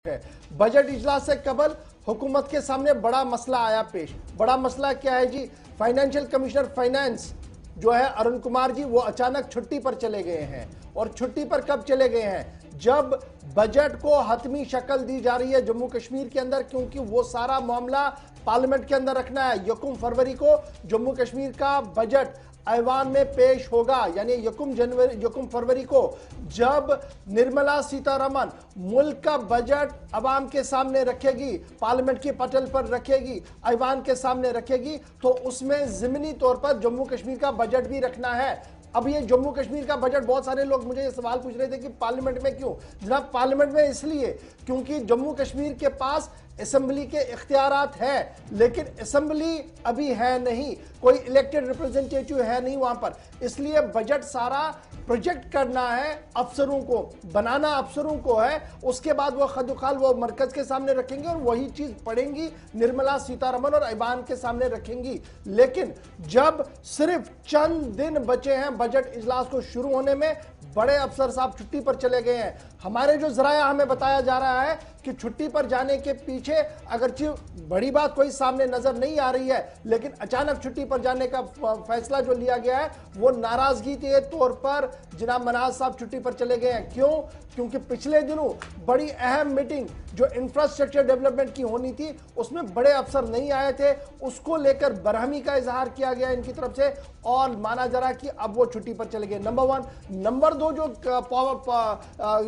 है। बजट इजलास से कबल हुकूमत के सामने बड़ा मसला आया पेश। बड़ा मसला क्या है जी? फाइनेंशियल कमिश्नर फाइनेंस जो है अरुण कुमार जी, वो अचानक छुट्टी पर चले गए हैं। और छुट्टी पर कब चले गए हैं? जब बजट को हतमी शक्ल दी जा रही है जम्मू कश्मीर के अंदर, क्योंकि वो सारा मामला पार्लियामेंट के अंदर रखना है। 1 फरवरी को जम्मू कश्मीर का बजट ऐवान में पेश होगा, यानी 1 फरवरी को जब निर्मला सीतारमन मुल्क का बजट अवाम के सामने रखेगी, पार्लियामेंट की पटल पर रखेगी, ऐवान के सामने रखेगी, तो उसमें ज़मीनी तौर पर जम्मू कश्मीर का बजट भी रखना है। अब ये जम्मू कश्मीर का बजट, बहुत सारे लोग मुझे ये सवाल पूछ रहे थे कि पार्लियामेंट में क्यों? जनाब, पार्लियामेंट में इसलिए क्योंकि जम्मू कश्मीर के पास असेंबली के इख्तियारात है, लेकिन असेंबली अभी है नहीं, कोई इलेक्टेड रिप्रेजेंटेटिव है नहीं वहां पर। इसलिए बजट सारा प्रोजेक्ट करना है, अफसरों को बनाना अफसरों को है। उसके बाद वो खदुखाल वो मरकज के सामने रखेंगे और वही चीज पढ़ेंगी निर्मला सीतारमन और ऐवान के सामने रखेंगी। लेकिन जब सिर्फ चंद दिन बचे हैं बजट इजलास को शुरू होने में, बड़े अफसर साहब छुट्टी पर चले गए हैं। हमारे जो जराया हमें बताया जा रहा है कि छुट्टी पर जाने के पीछे अगरचे बड़ी बात कोई सामने नजर नहीं आ रही है, लेकिन अचानक छुट्टी पर जाने का फैसला जो लिया गया है वो नाराजगी के तौर पर जनाब मनाज साहब छुट्टी पर चले गए हैं। क्यों? क्योंकि पिछले दिनों बड़ी अहम मीटिंग जो इंफ्रास्ट्रक्चर डेवलपमेंट की होनी थी, उसमें बड़े अफसर नहीं आए थे। उसको लेकर बरहमी का इजहार किया गया इनकी तरफ से और माना जा रहा कि अब वो छुट्टी पर चले गए। नंबर 1। नंबर 2,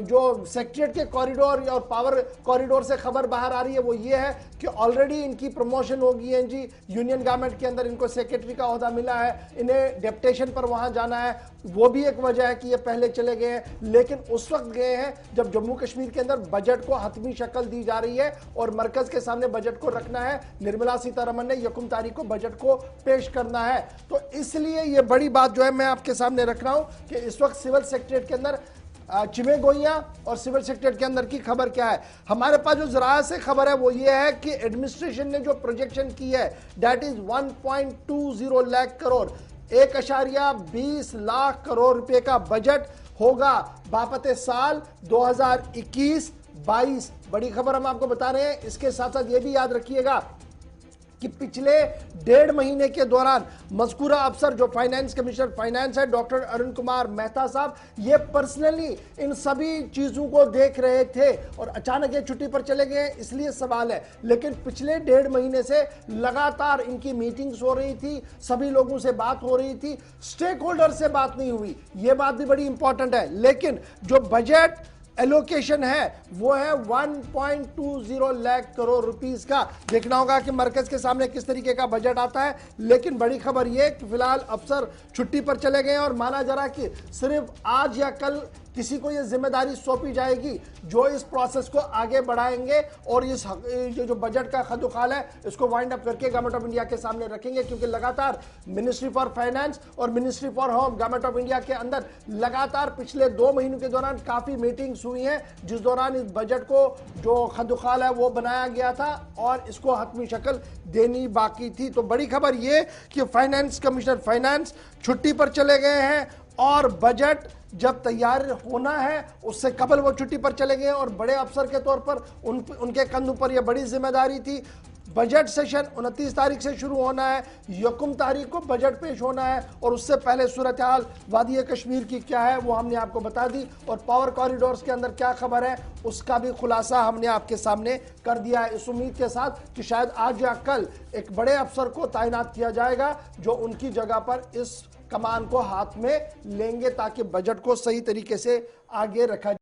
जो सेक्रेटरीट के कॉरिडोर और पावर कॉरिडोर से खबर बाहर आ रही है वो ये है कि ऑलरेडी इनकी प्रमोशन हो गई है जी। यूनियन गवर्नमेंट के अंदर इनको सेक्रेटरी का ओहदा मिला है, इन्हें डेप्यूटेशन पर वहां जाना है। वो भी एक वजह है कि ये पहले चले गए हैं, लेकिन उस वक्त गए हैं जब जम्मू कश्मीर के अंदर बजट को हतमी शक्ल दी जा रही है और मरकज के सामने बजट को रखना है। निर्मला सीतारमन ने 1 तारीख को बजट को पेश करना है। तो इसलिए ये बड़ी बात जो है मैं आपके सामने रख रहा हूं कि इस वक्त सिविल सेक्रेटरीट के अंदर चिमेगोइया और सिविल सेक्रेटरीट के अंदर की खबर क्या है? हमारे पास जो जरा से खबर है वो ये है कि एडमिनिस्ट्रेशन ने जो प्रोजेक्शन की है दैट इज 1.20 लाख करोड़, 1.20 लाख करोड़ रुपए का बजट होगा बापते साल 2021-22। बड़ी खबर हम आपको बता रहे हैं। इसके साथ साथ ये भी याद रखिएगा कि पिछले 1.5 महीने के दौरान मज़कूरा अफसर जो फाइनेंस कमिश्नर फाइनेंस है डॉक्टर अरुण कुमार मेहता साहब, ये पर्सनली इन सभी चीजों को देख रहे थे और अचानक ये छुट्टी पर चले गए, इसलिए सवाल है। लेकिन पिछले 1.5 महीने से लगातार इनकी मीटिंग्स हो रही थी, सभी लोगों से बात हो रही थी, स्टेक होल्डर से बात नहीं हुई। ये बात भी बड़ी इंपॉर्टेंट है। लेकिन जो बजट एलोकेशन है वो है 1.20 लाख करोड़ रुपीस का। देखना होगा कि मरकज के सामने किस तरीके का बजट आता है। लेकिन बड़ी खबर यह कि फिलहाल अफसर छुट्टी पर चले गए और माना जा रहा कि सिर्फ आज या कल किसी को यह जिम्मेदारी सौंपी जाएगी जो इस प्रोसेस को आगे बढ़ाएंगे और इस जो बजट का खदुखाल है इसको वाइंड अप करके गवर्नमेंट ऑफ इंडिया के सामने रखेंगे। क्योंकि लगातार मिनिस्ट्री फॉर फाइनेंस और ministry for home government of India के अंदर लगातार पिछले 2 महीनों के दौरान काफी मीटिंग्स हुई हैं, जिस दौरान इस बजट को जो खदुखाल है वो बनाया गया था और इसको हतमी शक्ल देनी बाकी थी। तो बड़ी खबर यह कि फाइनेंस कमिश्नर फाइनेंस छुट्टी पर चले गए हैं और बजट जब तैयार होना है उससे कबल वो छुट्टी पर चले गए और बड़े अफसर के तौर पर उनके कंधों पर यह बड़ी जिम्मेदारी थी। बजट सेशन 29 तारीख से शुरू होना है, 1 तारीख को बजट पेश होना है और उससे पहले सूरत हाल वादी कश्मीर की क्या है वो हमने आपको बता दी और पावर कॉरिडोर्स के अंदर क्या खबर है उसका भी खुलासा हमने आपके सामने कर दिया है, इस उम्मीद के साथ कि शायद आज या कल एक बड़े अफसर को तैनात किया जाएगा जो उनकी जगह पर इस कमान को हाथ में लेंगे ताकि बजट को सही तरीके से आगे रखा